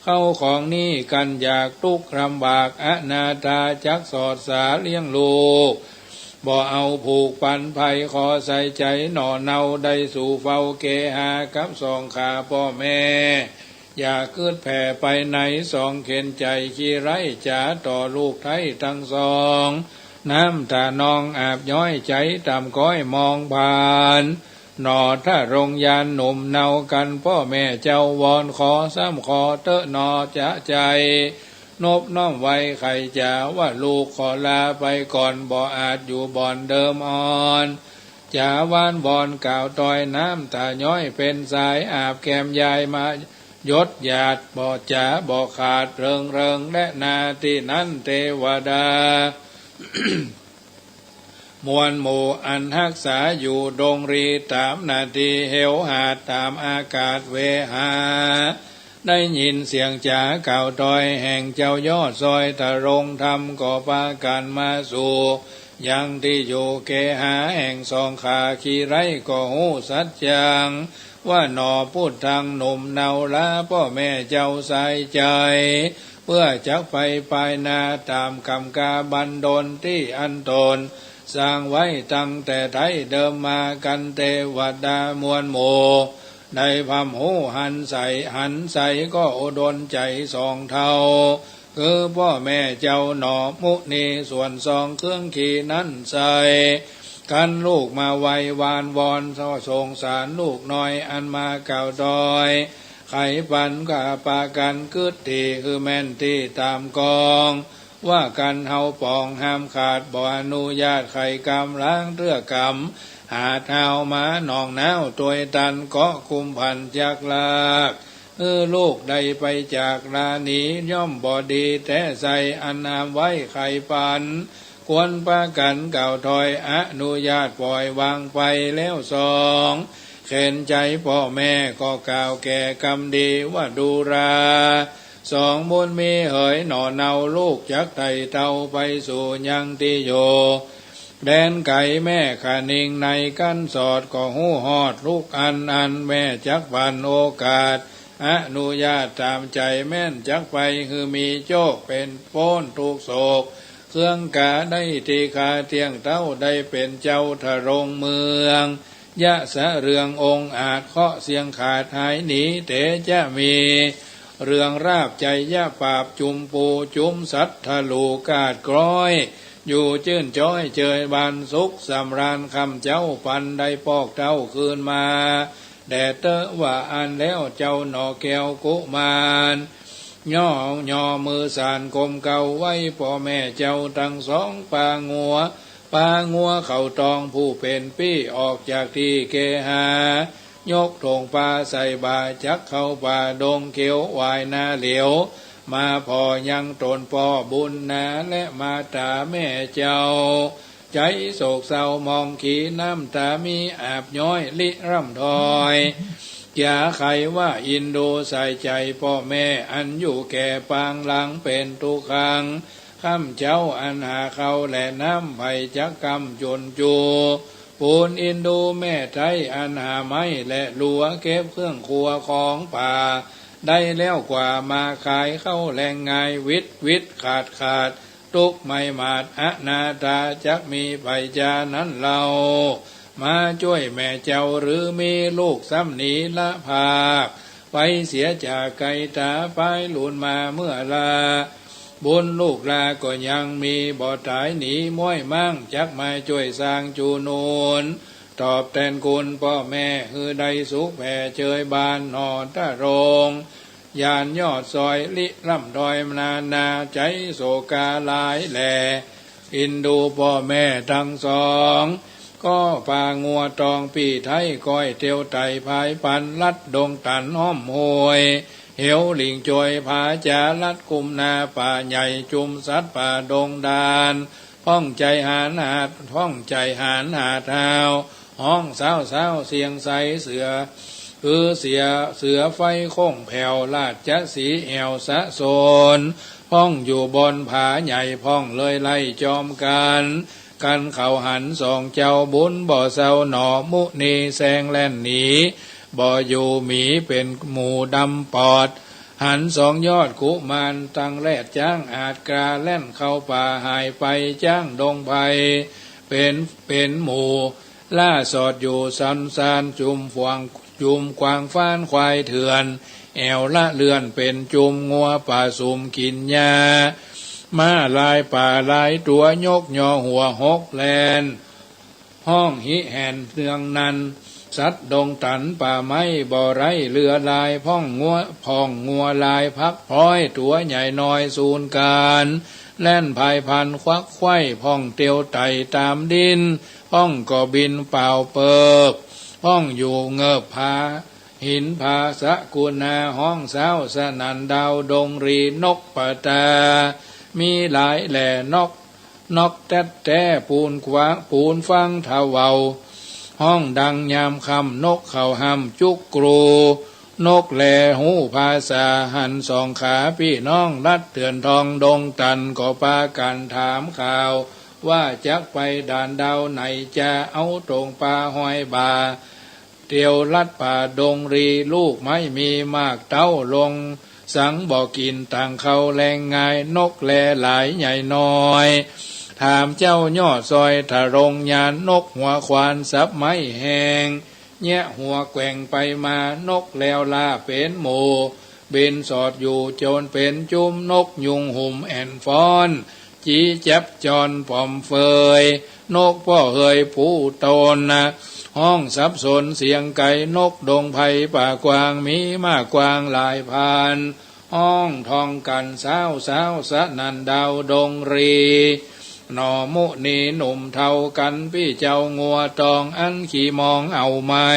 เข้าของนี่กันอยากทุกข์ลำบากอนาถาจักสอดสาเลี้ยงลูกบ่เอาผูกปันภัยขอใส่ใจหน่อเนาได้สู่เฝ้าเกหากับสองขาพ่อแม่อย่าคืดแผ่ไปไหนสองเข็นใจขี้ไร้จ๋าต่อลูกไทยทั้งสองน้ำตานองอาบย้อยใจตามก้อยมองผ่านหนอถ้ารงยานหนุ่มเนากันพ่อแม่เจ้าวอนขอซ้ำขอเตอะหนอจะใจนบน้อมไว้ใครจะว่าลูกขอลาไปก่อนบ่อาจอยู่บ่อนเดิมอ่อนจะวานบ่อนกล่าวต่อยน้ำตาย้อยเป็นสายอาบแก้มยายมายดหยาดบ่จ๋าบ่ขาดเริงและนาที่นั้นเทวดา มวลหมู่อันรักษาอยู่ดงรีตามนาทีเหวหาดตามอากาศเวหาได้ยินเสียงจ๋าเก่าตอยแห่งเจ้ายอดซอยตะรงธรรมก็พากันมาสู่ยังที่อยู่เกหาแห่งสองขาขี้ไร่ก็หูสัจจังว่าหนอพูดทางหนุ่มเนาละพ่อแม่เจ้าใส่ใจเพื่อจักไปนาตามคำกาบันดลที่อันตนสร้างไว้ตั้งแต่ไทยเดิมมากันเทวดามวลโมได้พำหูหันใสก็โอดนใจสองเท่าคือพ่อแม่เจ้าหนอมุนีส่วนสองเครื่องขี่นั้นใส่กันลูกมาไววานวอนสงสารลูกน้อยอันมาเก่าดอยไขปันกาปากันกึดทีคือแม่นที่ตามกองว่ากันเฮาปองห้ามขาดบ่อนุญาตไข่กำล้างเรื่อกำหาเท้ามาหนองน้าวตัวตันเกาะคุมพันจากลากลูกได้ไปจากลานีย่อมบ่ดีแต่ใส่อันนามไว้ไข่ปันควรปากันเก่าถอยอนุญาตปล่อยวางไปแล้วสองแข เข็นใจพ่อแม่ก็กล่าวแก่กรรมดีว่าดูราสองบุญมีเหยหน่อเนาลูกจักไต่เต่าไปสู่ยังติโยแดนไก่แม่ขานิงในกันสอดก็หูหอดลูกอันแม่จักบันโอกาสอนุญาตตามใจแม่นจักไปคือมีโจกเป็นโป้นทุกโศกเครื่องกาได้ทีคาเตียงเต้าได้เป็นเจ้าทะรงเมืองยะสะเรืององค์อาจเคาะเสียงขาดหายหนีเตจะมีเรื่องราบใจยะปราบจุมปูจุมสัตทะลูกาดกร้อยอยู่จื้นจ้อยเจยบานสุขสำราญคำเจ้าปันได้ปอกเจ้าคืนมาแด่เตอว่าอันแล้วเจ้าหนอแก้วกุมารย่อมือสานกลมเก่าไว้พ่อแม่เจ้าทั้งสองปางัวเข่าตองผู้เป็นปี้ออกจากที่เกหายกธงปลาใส่บาจักเข้าป่าดงเขียววายนาเหลียวมาพอยังตนพ่อบุญนาและมาตาแม่เจ้าใจโศกเศร้ามองขีน้ำตามีอาบย้อยลิร่ำถอยอย่าใครว่าอินโดใส่ใจพ่อแม่อันอยู่แก่ปางหลังเป็นทุกขังข้ามเจ้าอันหาเขาและน้ำไผ่จักกรรมจนจูปูนอินโดแม่ไทยอันหาไม้และลัวเก็บเครื่องครัวของป่าได้แล้วกว่ามาขายเข้าแรงงายวิทขาดตุกไม่มาดอนาตาจักมีไผ่จานั้นเรามาช่วยแม่เจ้าหรือมีลูกซ้ำหนีละภาคไปเสียจากไก่ตาไปหลุนมาเมื่อลาบุญลูกลาก็ยังมีบ่ตายหนีม้อยมั่งจักมาช่วยสร้างจูนูนตอบแทนคุณพ่อแม่คือได้สุขแผ่เจยบานนอนตะรงยานยอดซอยลิล่ำดอยนาใจโศกาลายแหลอินดูพ่อแม่ทั้งสองก็ปางัวตองปีไทยก้อยเตียวไตภายปันลัดดงตันห้อมหวยเหวหลิงจอยผาจาลัดกุมนาป่าใหญ่จุมสัตว์ป่าดงดานห้องใจหานหาเท้าห้องเศร้าเสียงใสเสือคือเสือไฟโค้งแผ่วลาดจะสีแอวสะโซนห้องอยู่บนผาใหญ่ห้องเลยไล่จอมกันเขาหันสองเจ้าบุญบ่อเศร้าหนอมุนีแสงแล่นหนีบ่อยู่หมีเป็นหมูดำปอดหันสองยอดกุมารตั้งแรดจ้างอาจกาแล่นเข้าป่าหายไปจ้างดงไผ่เป็นหมูล่าสอดอยู่สันจุมกวางฟ้านควายเถื่อนแอวละเลื่อนเป็นจุมงัวป่าสุมกินยามาลายป่าลายตัวยกยอหัวหกแลนห้องหิแห่นเนืองนันสัตว์ดงตันป่าไม้บ่อไรเรือลายพ่องงัวลายพักพร้อยตัวใหญ่น้อยสูนการแล่นภายพันควักไข้พ่องเตียวไตตามดินพ่องก็บินเป่าเปิบพ่องอยู่เงบผาหินผาสะกุณาห้องเศร้าสนันดาวดงรีนกปะตามีหลายแหล่นกแต่ปูนฟังเทาเวาห้องดังยามคำนกเขาหำจุกกรูนกแลหูภาษาหันสองขาพี่น้องรัดเถื่อนทองดงตันก็ปากันถามข่าวว่าจักไปด่านดาวไหนจะเอาตรงปลาหอยบาเตียวลัดป่าดงรีลูกไม่มีมากเต้าลงสังบอกกินต่างเขาแรงงายนกแลหลายใหญ่น้อยถามเจ้ายอดซอยทะรงยานนกหัวควานสับไม้แหงแยะหัวแกว่งไปมานกแล้วลาเป็นหมูบินสอดอยู่โจนเป็นจุมนกยุงหุ่มแอนฟอนจีจับจอนปอมเฟยนกพ่อเฮยผู้ตนนะห้องสับสนเสียงไก่นกดงไผ่ป่ากวางมีมากกวางหลายพันห้องทองกันสาวสะนันดาวดงรีหนอมุนีหนุ่มเท่ากันพี่เจ้างัวตองอันขี่มองเอาไม่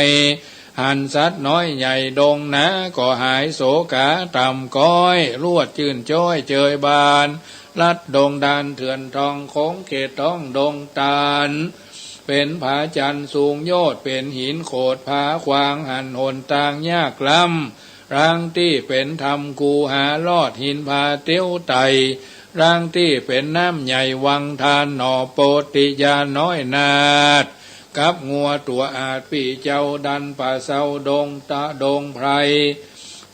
หันสัตว์น้อยใหญ่ดงนะก็หายโศกาต่ำก้อยลวดจื่นจ้อยเจยบานลัดดงดานเถื่อนทองโค้งเขตต้องดงตาล เป็นผาจันสูงโยดเป็นหินโขดผาขวางหันหนต่างยากล้ำร่างที่เป็นธรรมกูหาลอดหินผาเตี้ยวไตร่างที่เป็นน้ำใหญ่วังทานหน่อโปติยาน้อยนาดกับงัวตัวอาจปีเจ้าดันป่าเศร้าดงตะดงไพร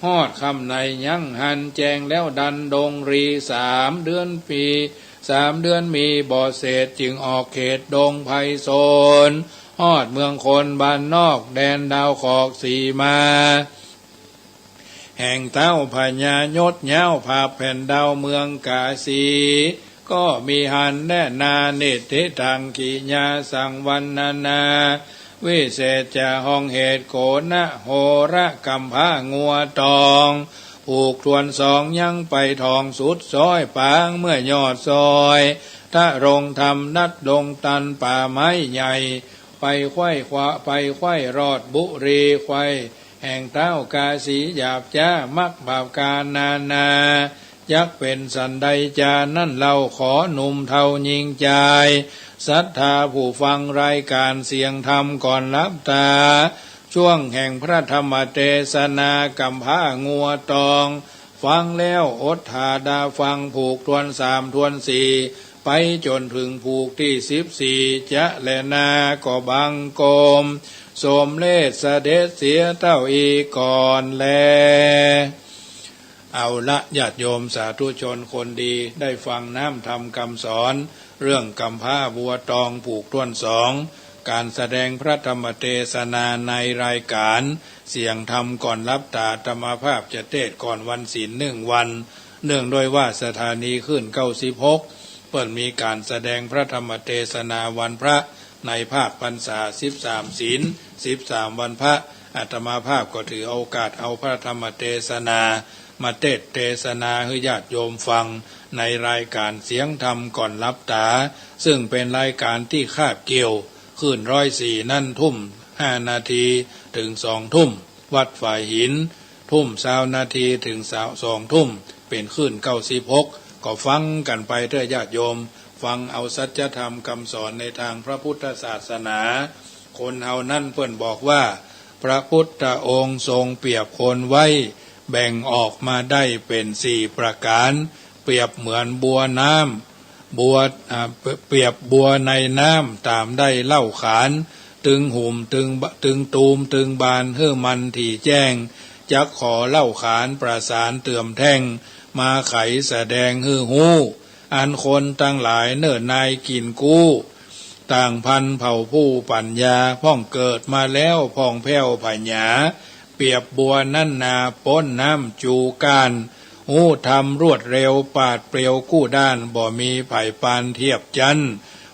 ฮอดคำในยังหันแจงแล้วดันดงรี3 เดือนมีบ่อเศษจึงออกเขตดงไพโซนฮอดเมืองคนบ้านนอกแดนดาวขอกสีมาแห่งเต้าพญายศเย้าภาพแผ่นดาวเมืองกาสีก็มีหันแน่นาเนติทังขีญาสังวันนาวิเศษจะห้องเหตุโกนะโหระกัมพางัวตองผูกทวนสองยังไปทองสุดซอยปางเมื่อยอดซอยถ้ารงทำนัดดงตันป่าไม้ใหญ่ไปไขว้ขวาไปไขว้รอดบุรีไขว้แห่งเต้ากาสีหยาบจ้ามักบาปการนายักเป็นสันใดจานั่นเราขอหนุ่มเทายิงใจศรัทธาผู้ฟังรายการเสียงธรรมก่อนลับตาช่วงแห่งพระธรรมเทศนากัมพางัวตองฟังแล้วอดถาดาฟังผูกทวน3 ทวน 4ไปจนถึงผูกที่14จะแลนาก็บังกรมสมเลศเสด็จเสียเต้าอีก่อนแลเอาละญาติโยมสาธุชนคนดีได้ฟังน้ำธรรมคำสอนเรื่องกัมพาบัวตองผูกทวน2การแสดงพระธรรมเทศนาในรายการเสียงธรรมก่อนรับตาธรรมภาพจะเทศก่อนวันศีล1 วันเนื่องด้วยว่าสถานีขึ้น96เปิดมีการแสดงพระธรรมเทศนาวันพระในภาคพรรษา13 ศีล13 วันพระอาตมาภาพก็ถือโอกาสเอาพระธรรมเทศนามาเทศนาให้ญาติโยมฟังในรายการเสียงธรรมก่อนรับตาซึ่งเป็นรายการที่คาบเกี่ยวขึ้น104นั่นทุ่ม5 นาทีถึง2 ทุ่มวัดฝ่ายหินทุ่ม20 นาทีถึง2 ทุ่มเป็นขึ้น96ก็ฟังกันไปเถอะญาติโยมฟังเอาสัจธรรมคำสอนในทางพระพุทธศาสนาคนเฮานั่นเพิ่นบอกว่าพระพุทธองค์ทรงเปรียบคนไว้แบ่งออกมาได้เป็น4 ประการเปรียบเหมือนบัวน้ำเปรียบบัวในน้ำตามได้เล่าขานตึงหุ่มตึงตูมตึงบานเฮือมันที่แจ้งจักขอเล่าขานประสานเตื่อมแท่งมาไขแสดงฮือหูอันคนตั้งหลายเนิ่นนายกินกู้ต่างพันเผ่าผู้ปัญญาพ่องเกิดมาแล้วพ่องแผ้วผาหยาเปรียบบัวนั่นนาป้นน้ำจูการหูทำรวดเร็วปาดเปรียวกู้ด้านบ่มีไผ่ปานเทียบจัน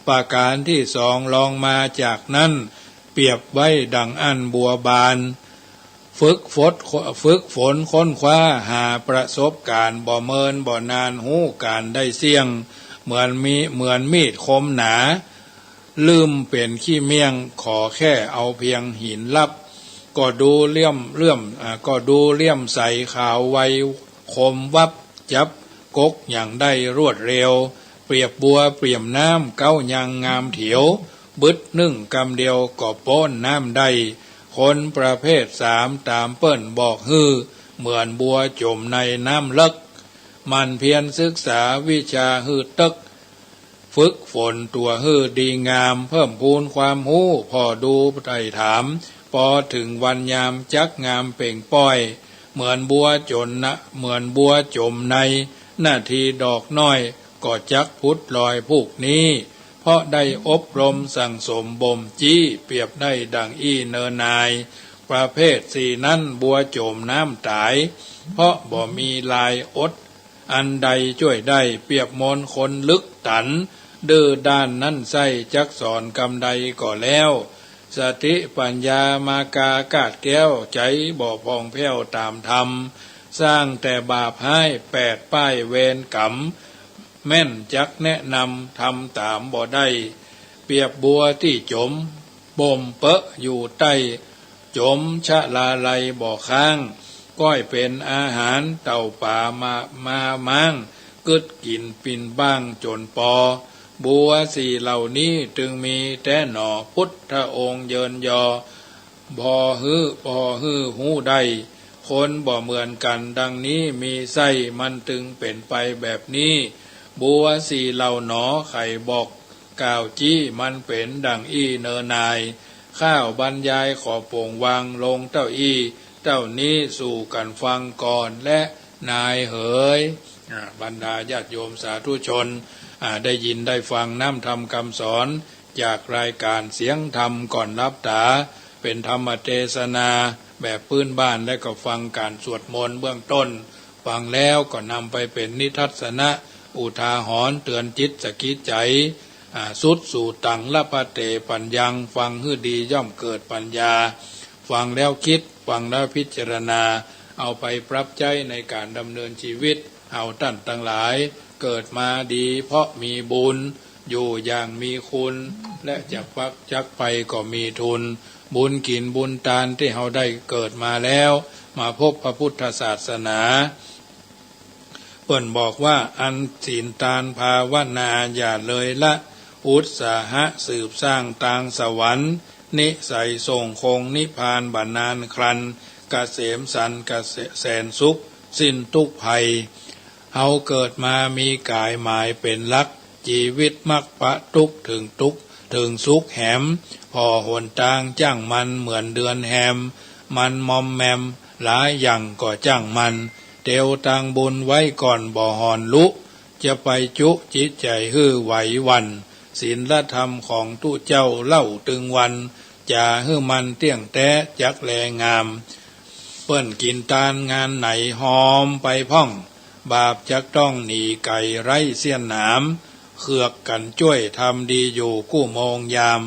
ประการที่2ลองมาจากนั้นเปรียบไว้ดังอันบัวบานฝึกฝนค้นคว้าหาประสบการณ์บ่เมินบ่นานหูการได้เสี่ยงเหมือนมีดคมหนาลืมเป็นขี้เมี่ยงขอแค่เอาเพียงหินลับก็ดูเลี่ยมใสขาวไวคมวับจับกกอย่างได้รวดเร็วเปรียบบัวเปรียมน้ำเก้ายังงามเถียวบึดนึ่งกำเดียวก็ป้อนน้ำได้คนประเภท3ตามเปิ้นบอกฮือเหมือนบัวจมในน้ำลึกมันเพียรศึกษาวิชาฮือตึกฝึกฝนตัวฮือดีงามเพิ่มพูนความหู้พอดูไต่ถามพอถึงวันยามจักงามเป่งป้อยเหมือนบัวจมในนาทีดอกน้อยก็จักพุทธลอยผูกนี้เพราะได้อบรมสั่งสมบ่มจี้เปรียบได้ดังอี้เนินนายประเภท4นั้นบัวจมน้ำตายเพราะบ่มีลายอดอันใดช่วยได้เปรียบมนคนลึกตันดื้อด้านนั้นใส่จักสอนกำใดก็แล้วสติปัญญามากากาดแก้วใจบ่พองแผ้วตามธรรมสร้างแต่บาปให้8 ป้ายเวรกรรมแม่นจักแนะนำทำตามบ่ได้เปรียบบัวที่จมบ่มเปะอยู่ใต้จมชะลาไลบ่อค้างก้อยเป็นอาหารเต่าป่ามามั่งกึดกินปินบ้างจนปอ บัวสี่เหล่านี้จึงมีแต่หนอพุทธองค์เยินยอบ่ฮือหูใดคนบ่เหมือนกันดังนี้มีไส้มันจึงเป็นไปแบบนี้บัวสี่เหล่าหนอไข่บอกกล่าวจี้มันเป็นดังอี้เนนายข้าวบรรยายขอโป่งวางลงเต้าอี้เต้านี้สู่กันฟังก่อนและนายเหยบรรดาญาติโยมสาธุชนได้ยินได้ฟังน้ำธรรมคำสอนจากรายการเสียงธรรมก่อนรับตาเป็นธรรมเทศนาแบบพื้นบ้านและก็ฟังการสวดมนต์เบื้องต้นฟังแล้วก็นำไปเป็นนิทัศนะอุทาหรณ์เตือนจิตสกิจใจสุดสู่ตังละปะเตปัญญังฟังให้ดีย่อมเกิดปัญญาฟังแล้วคิดฟังแล้วพิจารณาเอาไปปรับใจในการดำเนินชีวิตเอาท่านทั้งหลายเกิดมาดีเพราะมีบุญอยู่อย่างมีคุณและจะพักจักไปก็มีทุนบุญกินบุญทานที่เราได้เกิดมาแล้วมาพบพระพุทธศาสนาเพิ่นบอกว่าอันศีลทานภาวนาอย่าเลยละอุตสาหะสืบสร้างทางสวรรค์นิสัยส่งคงนิพพานบรรนานครันกะเสมสันกะแสนสุขสิ้นทุกภัยเอาเกิดมามีกายหมายเป็นลักชีวิตมักปะทุกถึงสุขแหมพอหนทางจ้างมันเหมือนเดือนแหมมันมอมแมมหลายอย่างก็จ้างมันเตียวทางบุญไว้ก่อนบ่หอนลุจะไปจุจิตใจฮื้อไหววันศีลธรรมของตู้เจ้าเล่าตึงวันจะฮื้อมันเตี้ยงแท้จักแลงามเปิ้นกินตานงานไหนหอมไปพ่องบาปจักต้องหนีไก่ไร้เสี้ยนหนามเขือกกันจ้วยทำดีอยู่กู้มองยาม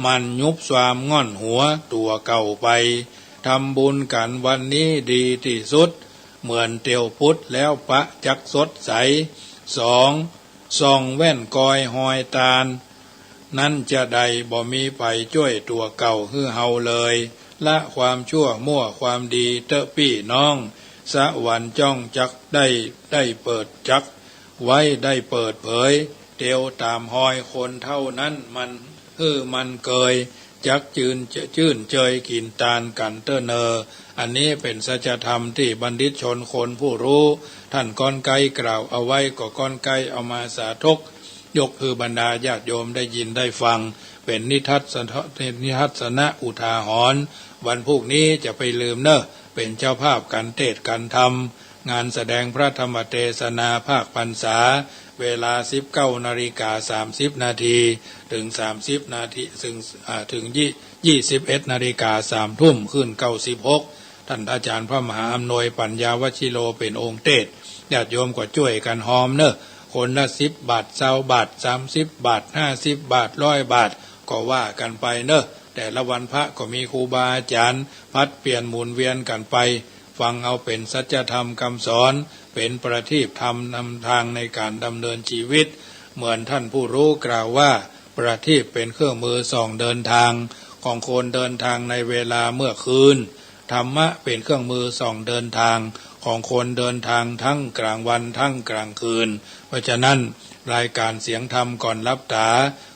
มันยุบความง่อนหัวตัวเก่าไปทำบุญกันวันนี้ดีที่สุดเหมือนเตียวพุทธแล้วปะจักสดใสส่องแว่นกอยหอยตาลนั้นจะใดบ่มีไปช่วยตัวเก่าฮื้อเฮาเลยละความชั่วมั่วความดีเตอะพี่น้องสวรรค์จ้องจักได้เปิดจักไว้ได้เปิดเผยเตียวตามหอยคนเท่านั้นมันมันเกยจักจื่นเจยกินตาลกันเตอเนออันนี้เป็นสัจธรรมที่บัณฑิตชนคนผู้รู้ท่านก้อนไกกล่าวเอาไว้ก็ก้อนไกเอามาสาธกยกคือบรรดาญาติโยมได้ยินได้ฟังเป็นนิทัศนะอุทาหรณ์วันพรุ่งนี้จะไปลืมเนอะเป็นเจ้าภาพการเทศน์การธรรมงานแสดงพระธรรมเทศนาภาคพรรษาเวลา 19:30 นาทีถึง30 นาทีถึง21 นาฬิกา3 ทุ่มขึ้น96ท่านอาจารย์พระมหาอำนวยปัญญาวชิโรเป็นองค์เทศน์ญาติโยมก็ช่วยกันหอมเนอะคนละ10 บาท20 บาท30 บาท50 บาท100 บาทก็ว่ากันไปเนอะแต่ละวันพระก็มีครูบาอาจารย์พัดเปลี่ยนหมุนเวียนกันไปฟังเอาเป็นสัจธรรมคำสอนเป็นประทีปธรรมนำทางในการดำเนินชีวิตเหมือนท่านผู้รู้กล่าวว่าประทีปเป็นเครื่องมือส่องเดินทางของคนเดินทางในเวลาเมื่อคืนธรรมะเป็นเครื่องมือส่องเดินทางของคนเดินทางทั้งกลางวันทั้งกลางคืนเพราะฉะนั้นรายการเสียงธรรมก่อนรับตา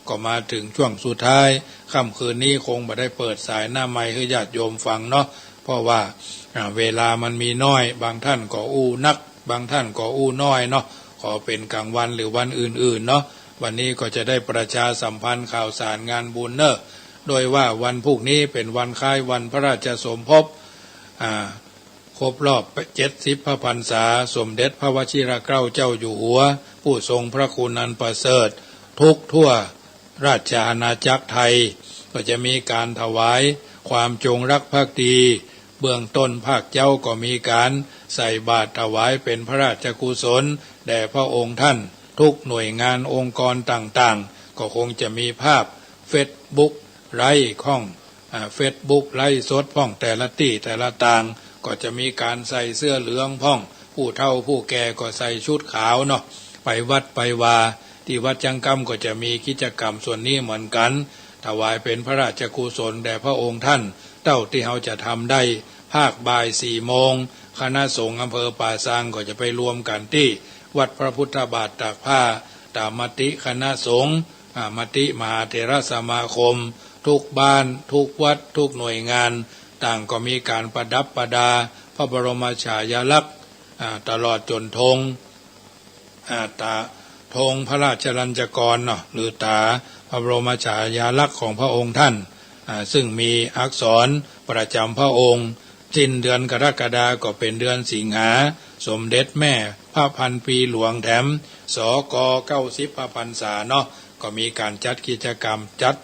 ก็มาถึงช่วงสุดท้ายค่ำคืนนี้คงไม่ได้เปิดสายหน้าไมค์ให้ญาติโยมฟังเนาะเพราะว่าเวลามันมีน้อยบางท่านก็อู้นักบางท่านก็อู้น้อยเนาะขอเป็นกลางวันหรือวันอื่นๆเนาะวันนี้ก็จะได้ประชาสัมพันธ์ข่าวสารงานบุญเนอะโดยว่าวันพรุ่งนี้เป็นวันคล้ายวันพระราชสมภพครบรอบ70 พระพรรษาสมเด็จพระวชิรเกล้าเจ้าอยู่หัวผู้ทรงพระคุณอันประเสริฐทุกทั่วราชอาณาจักรไทยก็จะมีการถวายความจงรักภักดีเบื้องต้นภาคเจ้าก็มีการใส่บาตรถวายเป็นพระราชกุศลแด่พระองค์ท่านทุกหน่วยงานองค์กรต่างๆก็คงจะมีภาพเฟซบุ๊กไลฟ์ข้องเฟซบุ๊กไลฟ์สดพ้องแต่ละที่แต่ละต่างก็จะมีการใส่เสื้อเหลืองพ้องผู้เฒ่าผู้แก่ก็ใส่ชุดขาวเนาะไปวัดไปวาที่วัดจังกำก็จะมีกิจกรรมส่วนนี้เหมือนกันถวายเป็นพระราชกุศลแด่พระองค์ท่านเท่าที่เราจะทำได้ภาคบ่าย 4 โมงคณะสงฆ์อำเภอป่าซางก็จะไปรวมกันที่วัดพระพุทธบาทตากผ้า ตามมติคณะสงฆ์มติมหาเถรสมาคมทุกบ้านทุกวัดทุกหน่วยงานต่างก็มีการประดับประดาพระบรมฉายาลักษณ์ตลอดจนธงธงพระราชลัญจกรเนาะหรือตาพระบรมฉายาลักษณ์ของพระองค์ท่านซึ่งมีอักษรประจำพระองค์สิ้นเดือนกรกฎาคมก็เป็นเดือนสิงหาสมเด็จแม่พระพันปีหลวงแถมสก90 พระพรรษาเนาะก็มีการจัดกิจกรรมจัด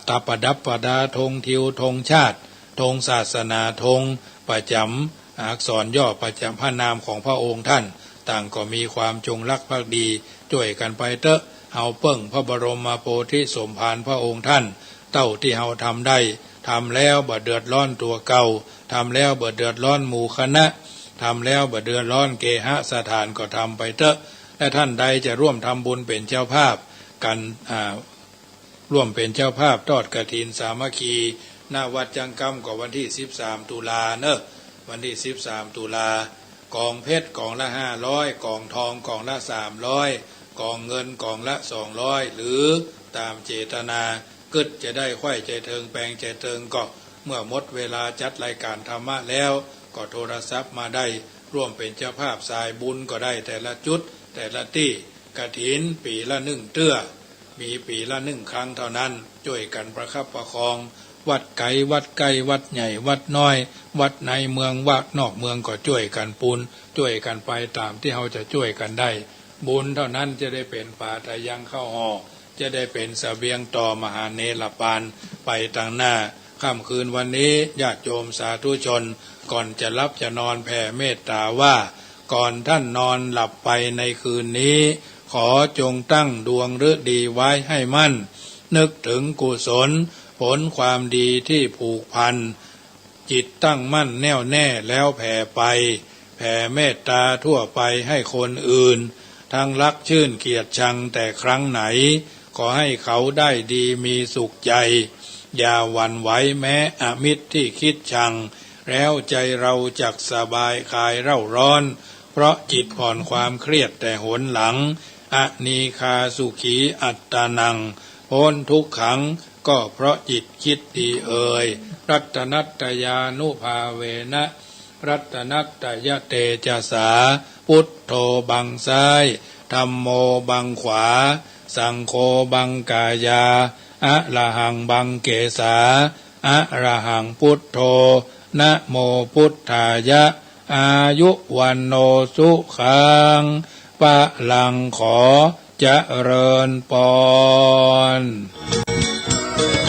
ตาประดับประดาธงทิวธงชาติธงศาสนาธงประจำอักษรย่อประจำพระนามของพระองค์ท่านต่างก็มีความจงรักภักดีช่วยกันไปเตอะเฮาเปิ้งพระบรมโพธิสมภารพระองค์ท่านเต้าที่เฮาทำได้ทำแล้วบ่เดือดร้อนตัวเก่าทำแล้วบ่เดือดร้อนหมู่คณะทำแล้วบ่เดือดร้อนเกหสถานก็ทำไปเตอะและท่านใดจะร่วมทำบุญเป็นเจ้าภาพกันร่วมเป็นเจ้าภาพทอดกฐินสามัคคีหน้าวัดจังกำก็วันที่13 ตุลาเนอะวันที่13 ตุลากองเพชรกองละ500กองทองกองละ300กองเงินกองละ200หรือตามเจตนากึดจะได้ไข่ใจเทิงแปลงใจเทิงก็เมื่อหมดเวลาจัดรายการธรรมะแล้วก็โทรศัพท์มาได้ร่วมเป็นเจ้าภาพสายบุญก็ได้แต่ละจุดแต่ละที่กฐินปีละ1 เตื้อมีปีละ1 ครั้งเท่านั้นช่วยกันประคับประคองวัดไกลวัดใกล้วัดใหญ่วัดน้อยวัดในเมืองวัดนอกเมืองก็ช่วยกันปูนช่วยกันไปตามที่เราจะช่วยกันได้บุญเท่านั้นจะได้เป็นปาทะยังเข้าห่อจะได้เป็นเสบียงต่อมหาเนรปานไปต่างหน้าค่ำคืนวันนี้ญาติโยมสาธุชนก่อนจะรับจะนอนแผ่เมตตาว่าก่อนท่านนอนหลับไปในคืนนี้ขอจงตั้งดวงฤดีไว้ให้มั่นนึกถึงกุศลผลความดีที่ผูกพันจิตตั้งมั่นแน่วแน่แล้วแผ่ไปแผ่เมตตาทั่วไปให้คนอื่นทั้งรักชื่นเกียรติชังแต่ครั้งไหนขอให้เขาได้ดีมีสุขใจอย่าหวั่นไหวแม้อมิตรที่คิดชังแล้วใจเราจักสบายคลายเร่าร้อนเพราะจิตผ่อนความเครียดแต่หนหลังอนีคาสุขีอัตตานังพ้นทุกขังก็เพราะจิตคิดดีเอ่ยรัตนัตตยานุภาเวนะรัตนัตตยเตจสาพุทโธบังซ้ายธัมโมบังขวาสังโฆบังกายาอะระหังบังเกสาอะระหังพุทโธนะโมพุทธายะอายุวันโนสุขังปะลังขอเจริญพร